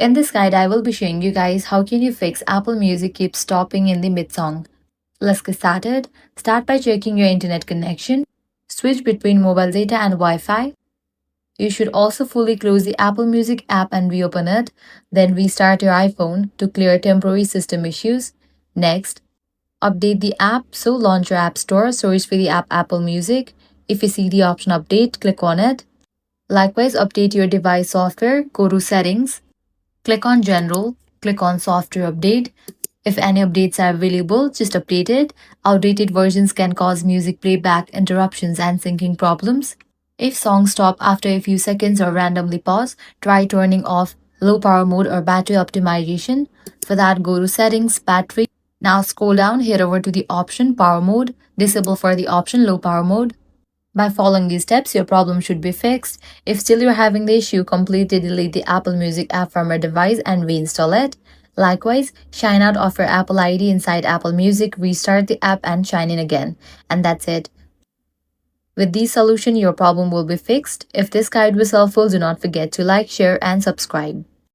In this guide, I will be showing you guys how can you fix Apple Music keeps stopping in the mid-song. Let's get started. Start by checking your internet connection. Switch between mobile data and Wi-Fi. You should also fully close the Apple Music app and reopen it. Then restart your iPhone to clear temporary system issues. Next, update the app, so launch your App Store, search for the app Apple Music. If you see the option update, click on it. Likewise, update your device software, go to Settings, click on General, click on Software Update. If any updates are available, just update it. Outdated versions can cause music playback interruptions and syncing problems. If songs stop after a few seconds or randomly pause, try turning off low power mode or battery optimization. For that, go to Settings, Battery. Now scroll down, head over to the option Power Mode, disable for the option Low Power Mode. By following these steps, your problem should be fixed. If still you're having the issue, completely delete the Apple Music app from your device and reinstall it. Likewise, sign out of your Apple ID inside Apple Music, restart the app and sign in again. And that's it. With this solution, your problem will be fixed. If this guide was helpful, do not forget to like, share, and subscribe.